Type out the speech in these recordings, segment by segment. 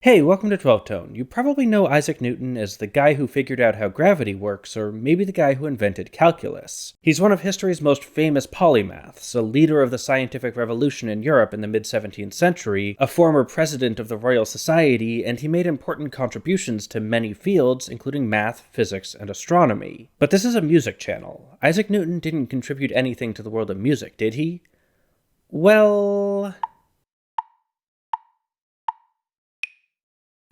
Hey, welcome to 12 Tone. You probably know Isaac Newton as the guy who figured out how gravity works, or maybe the guy who invented calculus. He's one of history's most famous polymaths, a leader of the scientific revolution in Europe in the mid-17th century, a former president of the Royal Society, and he made important contributions to many fields, including math, physics, and astronomy. But this is a music channel. Isaac Newton didn't contribute anything to the world of music, did he? Well...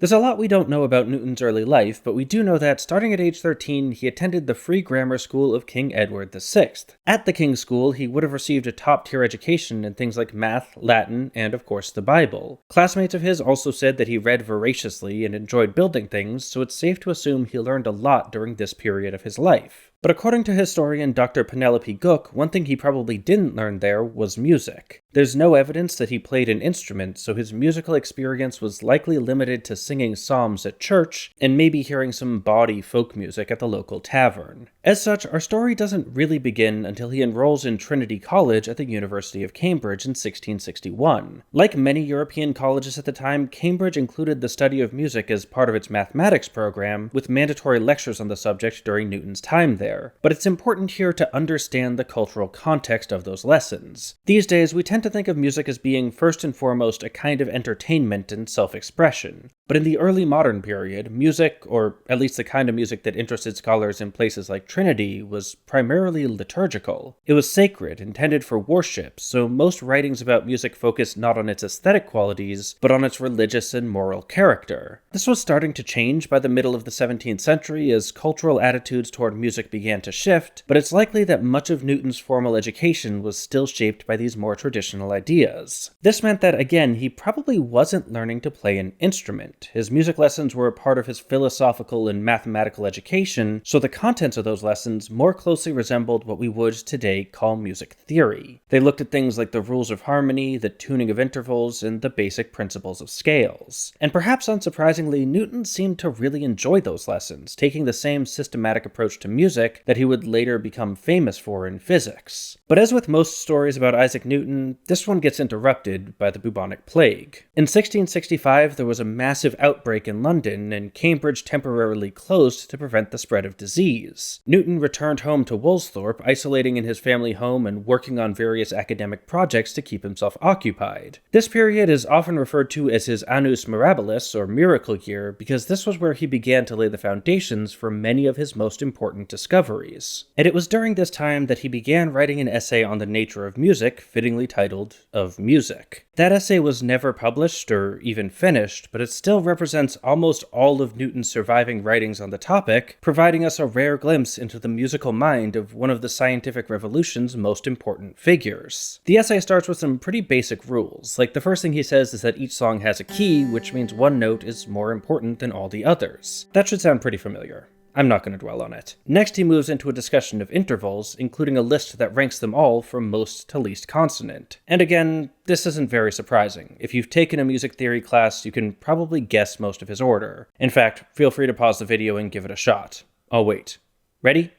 There's a lot we don't know about Newton's early life, but we do know that, starting at age 13, he attended the free grammar school of King Edward VI. At the King's School, he would have received a top-tier education in things like math, Latin, and of course the Bible. Classmates of his also said that he read voraciously and enjoyed building things, so it's safe to assume he learned a lot during this period of his life. But according to historian Dr. Penelope Gook, one thing he probably didn't learn there was music. There's no evidence that he played an instrument, so his musical experience was likely limited to singing psalms at church, and maybe hearing some bawdy folk music at the local tavern. As such, our story doesn't really begin until he enrolls in Trinity College at the University of Cambridge in 1661. Like many European colleges at the time, Cambridge included the study of music as part of its mathematics program, with mandatory lectures on the subject during Newton's time there. But it's important here to understand the cultural context of those lessons. These days, we tend to think of music as being first and foremost a kind of entertainment and self-expression. But in the early modern period, music, or at least the kind of music that interested scholars in places like Trinity, was primarily liturgical. It was sacred, intended for worship, so most writings about music focused not on its aesthetic qualities, but on its religious and moral character. This was starting to change by the middle of the 17th century as cultural attitudes toward music began to shift, but it's likely that much of Newton's formal education was still shaped by these more traditional ideas. This meant that, again, he probably wasn't learning to play an instrument. His music lessons were a part of his philosophical and mathematical education, so the contents of those lessons more closely resembled what we would today call music theory. They looked at things like the rules of harmony, the tuning of intervals, and the basic principles of scales. And perhaps unsurprisingly, Newton seemed to really enjoy those lessons, taking the same systematic approach to music that he would later become famous for in physics. But as with most stories about Isaac Newton, this one gets interrupted by the bubonic plague. In 1665, there was a massive outbreak in London, and Cambridge temporarily closed to prevent the spread of disease. Newton returned home to Woolsthorpe, isolating in his family home and working on various academic projects to keep himself occupied. This period is often referred to as his annus mirabilis, or miracle year, because this was where he began to lay the foundations for many of his most important discoveries. And it was during this time that he began writing an essay on the nature of music, fittingly titled Of Music. That essay was never published or even finished, but it still represents almost all of Newton's surviving writings on the topic, providing us a rare glimpse into the musical mind of one of the scientific revolution's most important figures. The essay starts with some pretty basic rules, like the first thing he says is that each song has a key, which means one note is more important than all the others. That should sound pretty familiar. I'm not going to dwell on it. Next, he moves into a discussion of intervals, including a list that ranks them all from most to least consonant. And again, this isn't very surprising. If you've taken a music theory class, you can probably guess most of his order. In fact, feel free to pause the video and give it a shot. Oh wait. Ready?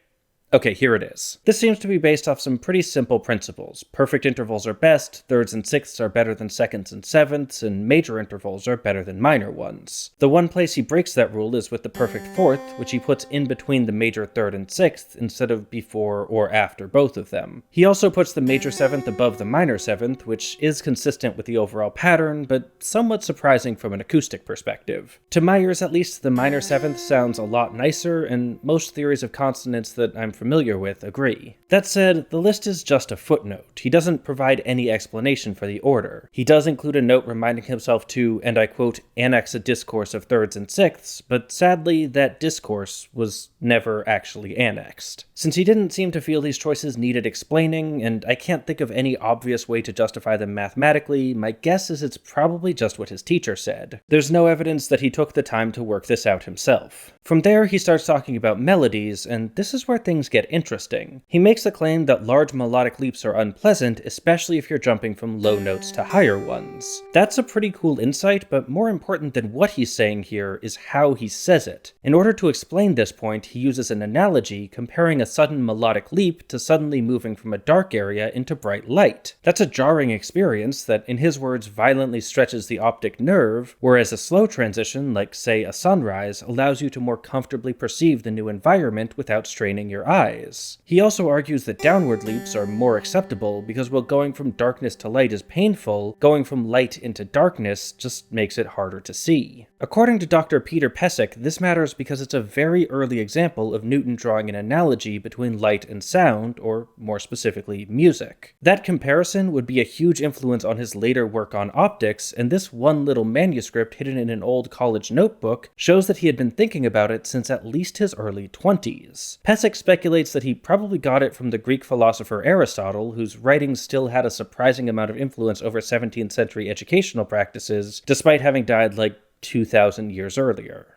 Okay, here it is. This seems to be based off some pretty simple principles. Perfect intervals are best, thirds and sixths are better than seconds and sevenths, and major intervals are better than minor ones. The one place he breaks that rule is with the perfect fourth, which he puts in between the major third and sixth instead of before or after both of them. He also puts the major seventh above the minor seventh, which is consistent with the overall pattern, but somewhat surprising from an acoustic perspective. To my ears at least, the minor seventh sounds a lot nicer, and most theories of consonants that I'm familiar with agree. That said, the list is just a footnote. He doesn't provide any explanation for the order. He does include a note reminding himself to, and I quote, annex a discourse of thirds and sixths, but sadly, that discourse was never actually annexed. Since he didn't seem to feel these choices needed explaining, and I can't think of any obvious way to justify them mathematically, my guess is it's probably just what his teacher said. There's no evidence that he took the time to work this out himself. From there, he starts talking about melodies, and this is where things get interesting. He makes the claim that large melodic leaps are unpleasant, especially if you're jumping from low notes to higher ones. That's a pretty cool insight, but more important than what he's saying here is how he says it. In order to explain this point, he uses an analogy comparing a sudden melodic leap to suddenly moving from a dark area into bright light. That's a jarring experience that, in his words, violently stretches the optic nerve, whereas a slow transition, like say a sunrise, allows you to more comfortably perceive the new environment without straining your eyes. He also argues that downward leaps are more acceptable because while going from darkness to light is painful, going from light into darkness just makes it harder to see. According to Dr. Peter Pesek, this matters because it's a very early example of Newton drawing an analogy between light and sound, or more specifically, music. That comparison would be a huge influence on his later work on optics, and this one little manuscript hidden in an old college notebook shows that he had been thinking about it since at least his early 20s. Pesek speculates that he probably got it from the Greek philosopher Aristotle, whose writings still had a surprising amount of influence over 17th century educational practices, despite having died like 2,000 years earlier.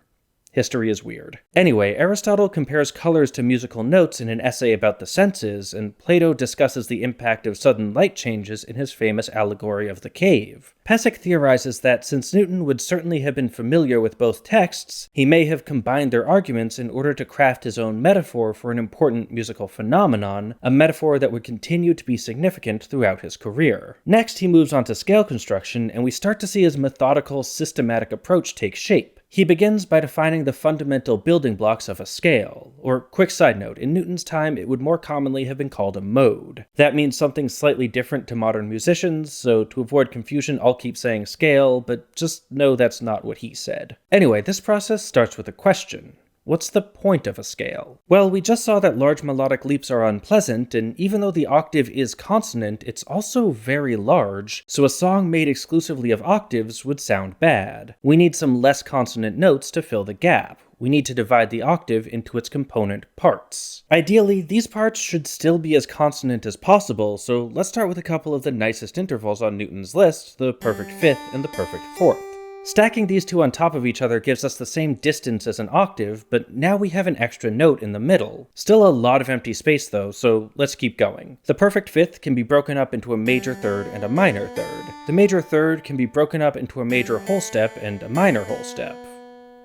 History is weird. Anyway, Aristotle compares colors to musical notes in an essay about the senses, and Plato discusses the impact of sudden light changes in his famous allegory of the cave. Pesek theorizes that since Newton would certainly have been familiar with both texts, he may have combined their arguments in order to craft his own metaphor for an important musical phenomenon, a metaphor that would continue to be significant throughout his career. Next, he moves on to scale construction, and we start to see his methodical, systematic approach take shape. He begins by defining the fundamental building blocks of a scale, or quick side note, in Newton's time it would more commonly have been called a mode. That means something slightly different to modern musicians, so to avoid confusion I'll keep saying scale, but just know that's not what he said. Anyway, this process starts with a question. What's the point of a scale? Well, we just saw that large melodic leaps are unpleasant, and even though the octave is consonant, it's also very large, so a song made exclusively of octaves would sound bad. We need some less consonant notes to fill the gap. We need to divide the octave into its component parts. Ideally, these parts should still be as consonant as possible, so let's start with a couple of the nicest intervals on Newton's list, the perfect fifth and the perfect fourth. Stacking these two on top of each other gives us the same distance as an octave, but now we have an extra note in the middle. Still a lot of empty space though, so let's keep going. The perfect fifth can be broken up into a major third and a minor third. The major third can be broken up into a major whole step and a minor whole step.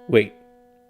Wait,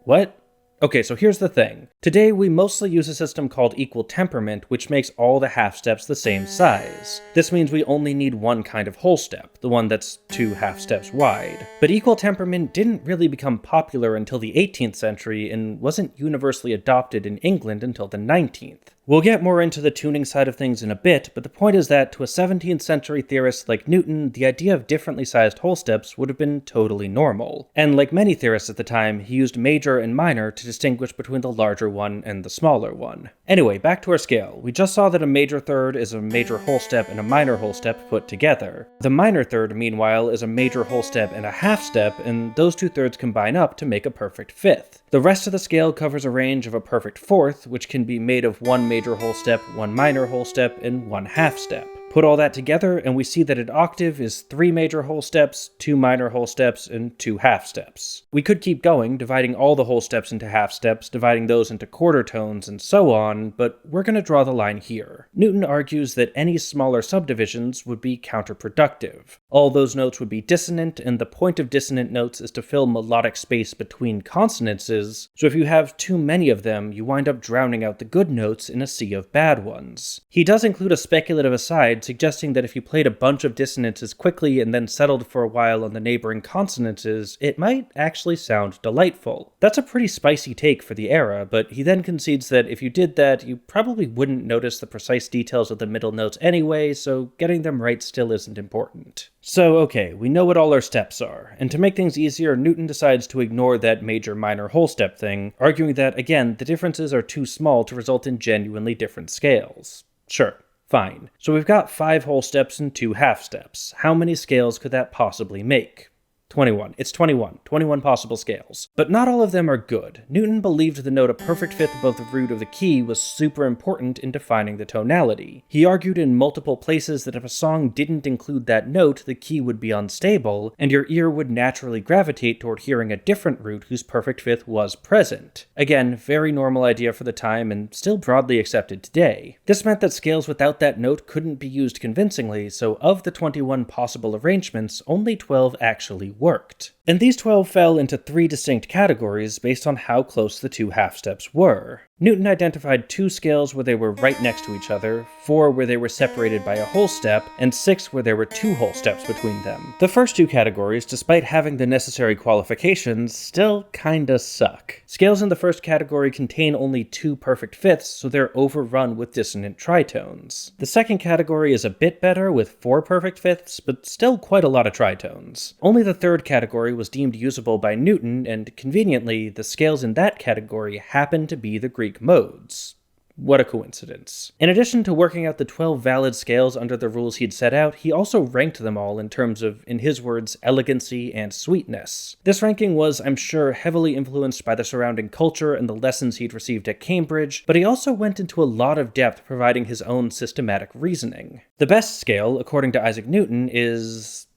what? Okay, so here's the thing. Today we mostly use a system called equal temperament, which makes all the half steps the same size. This means we only need one kind of whole step, the one that's 2 half steps wide. But equal temperament didn't really become popular until the 18th century and wasn't universally adopted in England until the 19th. We'll get more into the tuning side of things in a bit, but the point is that to a 17th century theorist like Newton, the idea of differently sized whole steps would have been totally normal. And like many theorists at the time, he used major and minor to distinguish between the larger one and the smaller one. Anyway, back to our scale. We just saw that a major third is a major whole step and a minor whole step put together. The minor third, meanwhile, is a major whole step and a half step, and those two thirds combine up to make a perfect fifth. The rest of the scale covers a range of a perfect fourth, which can be made of one major whole step, one minor whole step, and one half step. Put all that together, and we see that an octave is 3 major whole steps, 2 minor whole steps, and 2 half steps. We could keep going, dividing all the whole steps into half steps, dividing those into quarter tones, and so on, but we're going to draw the line here. Newton argues that any smaller subdivisions would be counterproductive. All those notes would be dissonant, and the point of dissonant notes is to fill melodic space between consonances, so if you have too many of them, you wind up drowning out the good notes in a sea of bad ones. He does include a speculative aside suggesting that if you played a bunch of dissonances quickly and then settled for a while on the neighboring consonances, it might actually sound delightful. That's a pretty spicy take for the era, but he then concedes that if you did that, you probably wouldn't notice the precise details of the middle notes anyway, so getting them right still isn't important. So okay, we know what all our steps are, and to make things easier, Newton decides to ignore that major-minor whole step thing, arguing that, again, the differences are too small to result in genuinely different scales. Sure. Fine. So we've got 5 whole steps and 2 half steps. How many scales could that possibly make? 21. It's 21. 21 possible scales. But not all of them are good. Newton believed the note a perfect fifth above the root of the key was super important in defining the tonality. He argued in multiple places that if a song didn't include that note, the key would be unstable, and your ear would naturally gravitate toward hearing a different root whose perfect fifth was present. Again, very normal idea for the time and still broadly accepted today. This meant that scales without that note couldn't be used convincingly, so of the 21 possible arrangements, only 12 actually worked. And these 12 fell into 3 distinct categories based on how close the two half-steps were. Newton identified 2 scales where they were right next to each other, 4 where they were separated by a whole step, and 6 where there were 2 whole steps between them. The first 2 categories, despite having the necessary qualifications, still kinda suck. Scales in the first category contain only 2 perfect fifths, so they're overrun with dissonant tritones. The second category is a bit better with 4 perfect fifths, but still quite a lot of tritones. Only the third category was deemed usable by Newton, and conveniently, the scales in that category happen to be the Greek modes. What a coincidence. In addition to working out the 12 valid scales under the rules he'd set out, he also ranked them all in terms of, in his words, elegancy and sweetness. This ranking was, I'm sure, heavily influenced by the surrounding culture and the lessons he'd received at Cambridge, but he also went into a lot of depth providing his own systematic reasoning. The best scale, according to Isaac Newton, is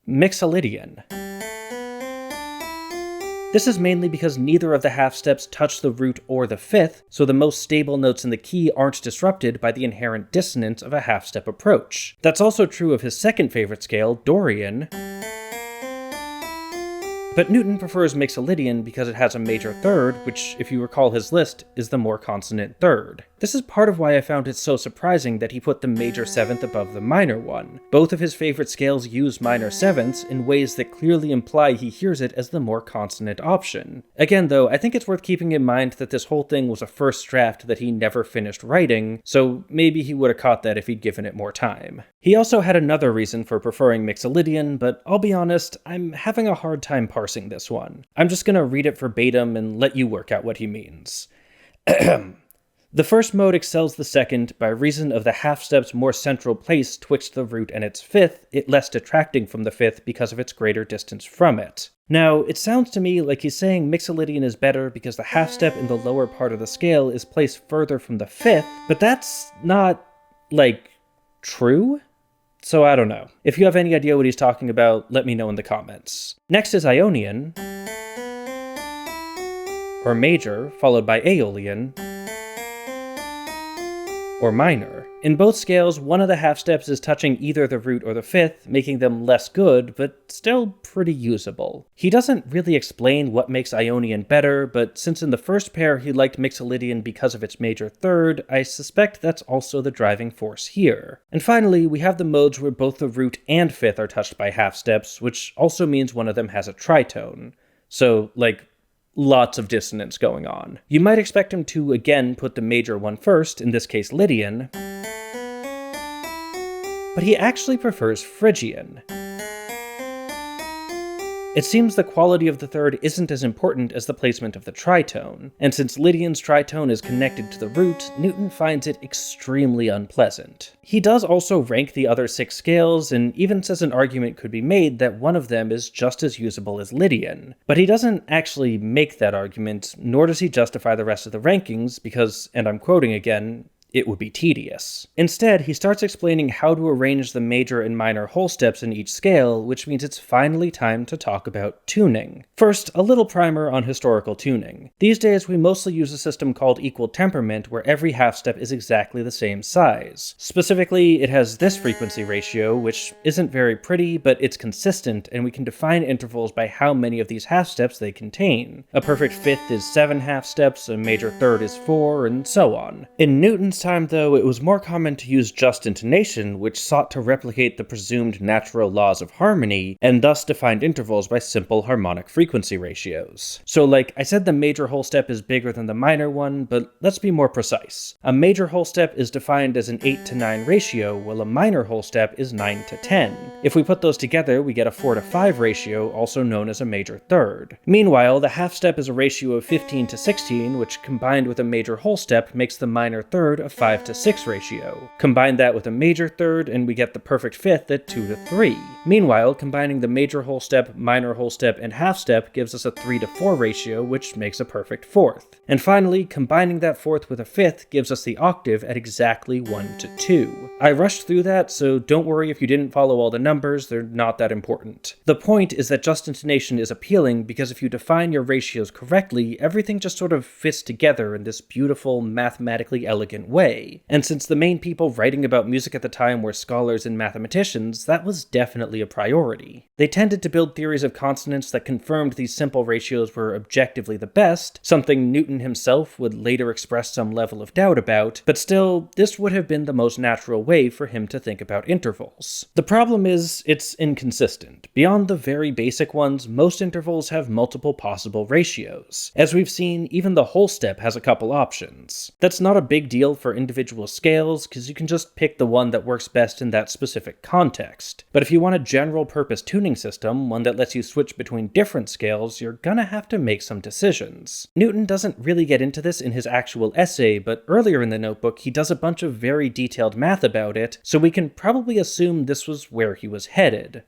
Mixolydian. This is mainly because neither of the half-steps touch the root or the fifth, so the most stable notes in the key aren't disrupted by the inherent dissonance of a half-step approach. That's also true of his second favorite scale, Dorian, but Newton prefers Mixolydian because it has a major third, which, if you recall his list, is the more consonant third. This is part of why I found it so surprising that he put the major seventh above the minor one. Both of his favorite scales use minor sevenths in ways that clearly imply he hears it as the more consonant option. Again though, I think it's worth keeping in mind that this whole thing was a first draft that he never finished writing, so maybe he would have caught that if he'd given it more time. He also had another reason for preferring Mixolydian, but I'll be honest, I'm having a hard time parsing this one. I'm just gonna read it verbatim and let you work out what he means. The first mode excels the second by reason of the half-step's more central place twixt the root and its fifth, it less detracting from the fifth because of its greater distance from it. Now, it sounds to me like he's saying Mixolydian is better because the half-step in the lower part of the scale is placed further from the fifth, but that's not, true? So I don't know. If you have any idea what he's talking about, let me know in the comments. Next is Ionian, or major, followed by Aeolian, or minor. In both scales, one of the half-steps is touching either the root or the fifth, making them less good, but still pretty usable. He doesn't really explain what makes Ionian better, but since in the first pair he liked Mixolydian because of its major third, I suspect that's also the driving force here. And finally, we have the modes where both the root and fifth are touched by half-steps, which also means one of them has a tritone. So, lots of dissonance going on. You might expect him to, again, put the major one first, in this case Lydian, but he actually prefers Phrygian. It seems the quality of the third isn't as important as the placement of the tritone, and since Lydian's tritone is connected to the root, Newton finds it extremely unpleasant. He does also rank the other 6 scales, and even says an argument could be made that one of them is just as usable as Lydian. But he doesn't actually make that argument, nor does he justify the rest of the rankings, because, and I'm quoting again, it would be tedious. Instead, he starts explaining how to arrange the major and minor whole steps in each scale, which means it's finally time to talk about tuning. First, a little primer on historical tuning. These days, we mostly use a system called equal temperament, where every half step is exactly the same size. Specifically, it has this frequency ratio, which isn't very pretty, but it's consistent, and we can define intervals by how many of these half steps they contain. A perfect fifth is 7 half steps, a major third is 4, and so on. In Newton's time, though, it was more common to use just intonation, which sought to replicate the presumed natural laws of harmony, and thus defined intervals by simple harmonic frequency ratios. So, I said the major whole step is bigger than the minor one, but let's be more precise. A major whole step is defined as an 8-to-9 ratio, while a minor whole step is 9-to-10. If we put those together, we get a 4-to-5 ratio, also known as a major third. Meanwhile, the half step is a ratio of 15-to-16, which combined with a major whole step makes the minor third a 5-to-6 ratio. Combine that with a major third, and we get the perfect fifth at 2-to-3. Meanwhile, combining the major whole step, minor whole step, and half step gives us a 3-to-4 ratio, which makes a perfect fourth. And finally, combining that fourth with a fifth gives us the octave at exactly 1-to-2. I rushed through that, so don't worry if you didn't follow all the numbers, they're not that important. The point is that just intonation is appealing because if you define your ratios correctly, everything just sort of fits together in this beautiful, mathematically elegant way. way. And since the main people writing about music at the time were scholars and mathematicians, that was definitely a priority. They tended to build theories of consonance that confirmed these simple ratios were objectively the best, something Newton himself would later express some level of doubt about, but still, this would have been the most natural way for him to think about intervals. The problem is, it's inconsistent. Beyond the very basic ones, most intervals have multiple possible ratios. As we've seen, even the whole step has a couple options. That's not a big deal for individual scales, because you can just pick the one that works best in that specific context. But if you want a general-purpose tuning system, one that lets you switch between different scales, you're gonna have to make some decisions. Newton doesn't really get into this in his actual essay, but earlier in the notebook he does a bunch of very detailed math about it, so we can probably assume this was where he was headed.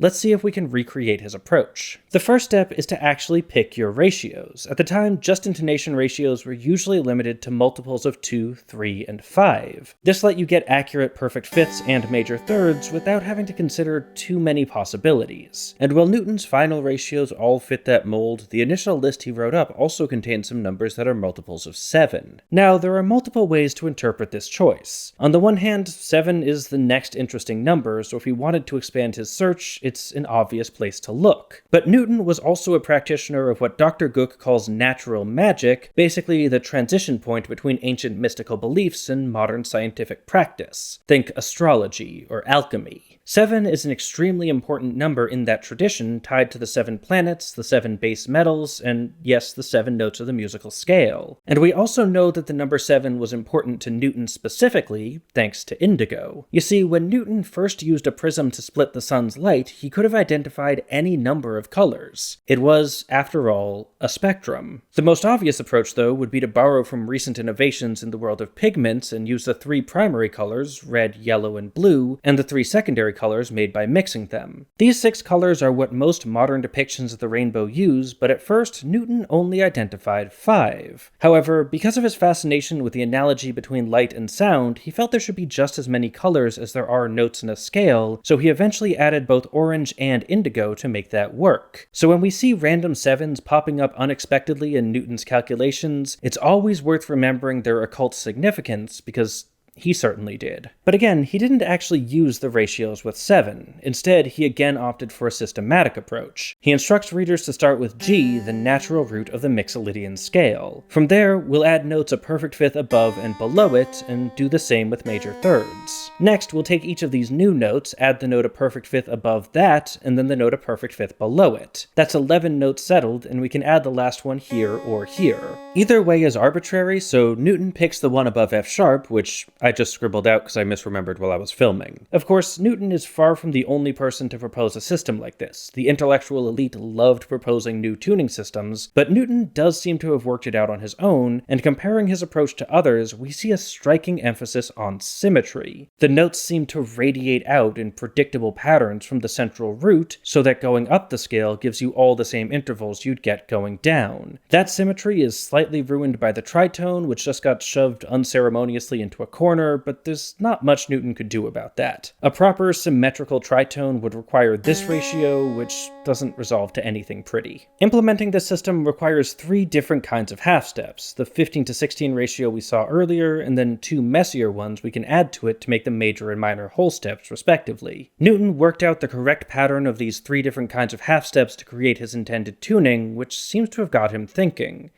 Let's see if we can recreate his approach. The first step is to actually pick your ratios. At the time, just intonation ratios were usually limited to multiples of 2, 3, and 5. This let you get accurate perfect fifths and major thirds without having to consider too many possibilities. And while Newton's final ratios all fit that mold, the initial list he wrote up also contained some numbers that are multiples of 7. Now, there are multiple ways to interpret this choice. On the one hand, 7 is the next interesting number, so if he wanted to expand his search, it's an obvious place to look. But Newton was also a practitioner of what Dr. Guk calls natural magic, basically the transition point between ancient mystical beliefs and modern scientific practice. Think astrology or alchemy. 7 is an extremely important number in that tradition, tied to the 7 planets, the 7 base metals, and yes, the 7 notes of the musical scale. And we also know that the number 7 was important to Newton specifically, thanks to indigo. You see, when Newton first used a prism to split the sun's light, he could have identified any number of colors. It was, after all, a spectrum. The most obvious approach, though, would be to borrow from recent innovations in the world of pigments and use the 3 primary colors, red, yellow, and blue, and the 3 secondary colors made by mixing them. These 6 colors are what most modern depictions of the rainbow use, but at first, Newton only identified 5. However, because of his fascination with the analogy between light and sound, he felt there should be just as many colors as there are notes in a scale, so he eventually added both orange and indigo to make that work. So when we see random 7s popping up unexpectedly in Newton's calculations, it's always worth remembering their occult significance, because he certainly did. But again, he didn't actually use the ratios with 7. Instead, he again opted for a systematic approach. He instructs readers to start with G, the natural root of the Mixolydian scale. From there, we'll add notes a perfect fifth above and below it, and do the same with major thirds. Next, we'll take each of these new notes, add the note a perfect fifth above that, and then the note a perfect fifth below it. That's 11 notes settled, and we can add the last one here or here. Either way is arbitrary, so Newton picks the one above F sharp, which I just scribbled out because I misremembered while I was filming. Of course, Newton is far from the only person to propose a system like this. The intellectual elite loved proposing new tuning systems, but Newton does seem to have worked it out on his own, and comparing his approach to others, we see a striking emphasis on symmetry. The notes seem to radiate out in predictable patterns from the central root, so that going up the scale gives you all the same intervals you'd get going down. That symmetry is slightly ruined by the tritone, which just got shoved unceremoniously into a corner, but there's not much Newton could do about that. A proper symmetrical tritone would require this ratio, which doesn't resolve to anything pretty. Implementing this system requires 3 different kinds of half steps, the 15:16 ratio we saw earlier, and then 2 messier ones we can add to it to make the major and minor whole steps, respectively. Newton worked out the correct pattern of these 3 different kinds of half steps to create his intended tuning, which seems to have got him thinking.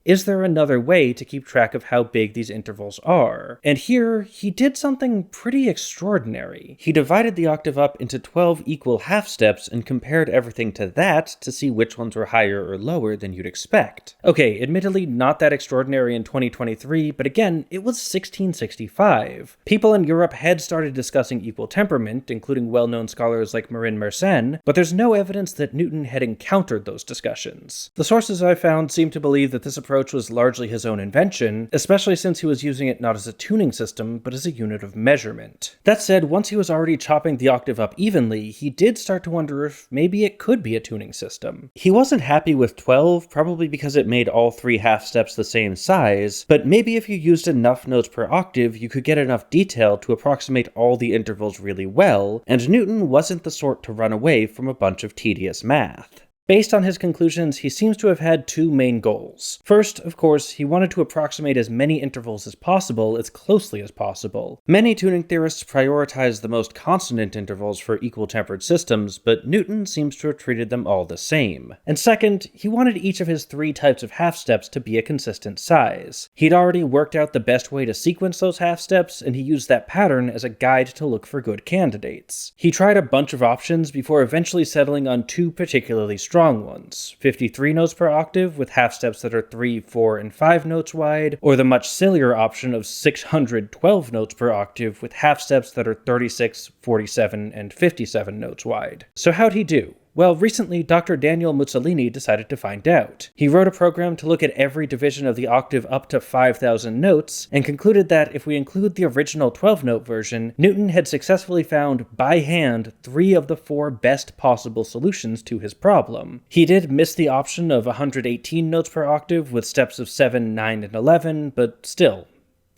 Is there another way to keep track of how big these intervals are? And here, he did something pretty extraordinary. He divided the octave up into 12 equal half steps and compared everything to that to see which ones were higher or lower than you'd expect. Okay, admittedly not that extraordinary in 2023, but again, it was 1665. People in Europe had started discussing equal temperament, including well-known scholars like Marin Mersenne, but there's no evidence that Newton had encountered those discussions. The sources I found seem to believe that this approach was largely his own invention, especially since he was using it not as a tuning system, but as a unit of measurement. That said, once he was already chopping the octave up evenly, he did start to wonder if maybe it could be a tuning system. He wasn't happy with 12, probably because it made all 3 half steps the same size, but maybe if you used enough notes per octave, you could get enough detail to approximate all the intervals really well, and Newton wasn't the sort to run away from a bunch of tedious math. Based on his conclusions, he seems to have had two main goals. First, of course, he wanted to approximate as many intervals as possible, as closely as possible. Many tuning theorists prioritize the most consonant intervals for equal-tempered systems, but Newton seems to have treated them all the same. And second, he wanted each of his three types of half-steps to be a consistent size. He'd already worked out the best way to sequence those half-steps, and he used that pattern as a guide to look for good candidates. He tried a bunch of options before eventually settling on two particularly strong ones: 53 notes per octave with half-steps that are 3, 4, and 5 notes wide, or the much sillier option of 612 notes per octave with half-steps that are 36, 47, and 57 notes wide. So how'd he do? Well, recently, Dr. Daniel Mussolini decided to find out. He wrote a program to look at every division of the octave up to 5,000 notes, and concluded that if we include the original 12-note version, Newton had successfully found, by hand, 3 of the 4 best possible solutions to his problem. He did miss the option of 118 notes per octave with steps of 7, 9, and 11, but still,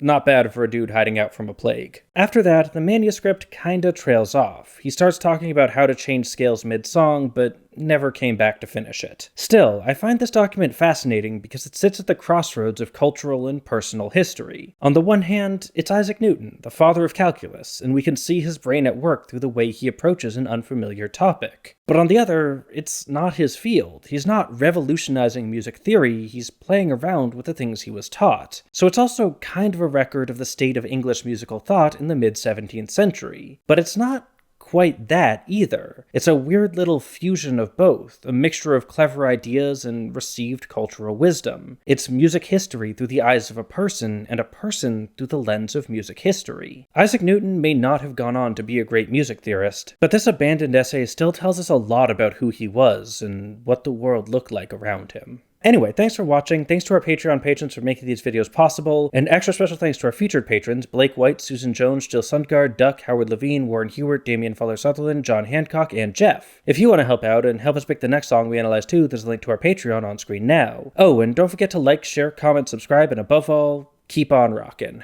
not bad for a dude hiding out from a plague. After that, the manuscript kinda trails off. He starts talking about how to change scales mid-song, but never came back to finish it. Still, I find this document fascinating because it sits at the crossroads of cultural and personal history. On the one hand, it's Isaac Newton, the father of calculus, and we can see his brain at work through the way he approaches an unfamiliar topic. But on the other, it's not his field. He's not revolutionizing music theory, he's playing around with the things he was taught. So it's also kind of a record of the state of English musical thought in the mid-17th century. But it's not quite that either. It's a weird little fusion of both, a mixture of clever ideas and received cultural wisdom. It's music history through the eyes of a person, and a person through the lens of music history. Isaac Newton may not have gone on to be a great music theorist, but this abandoned essay still tells us a lot about who he was and what the world looked like around him. Anyway, thanks for watching, thanks to our Patreon patrons for making these videos possible, and extra special thanks to our featured patrons, Blake White, Susan Jones, Jill Sundgaard, Duck, Howard Levine, Warren Huart, Damian Fuller-Sutherland, John Hancock, and Jeff. If you want to help out and help us pick the next song we analyze too, there's a link to our Patreon on screen now. Oh, and don't forget to like, share, comment, subscribe, and above all, keep on rockin'.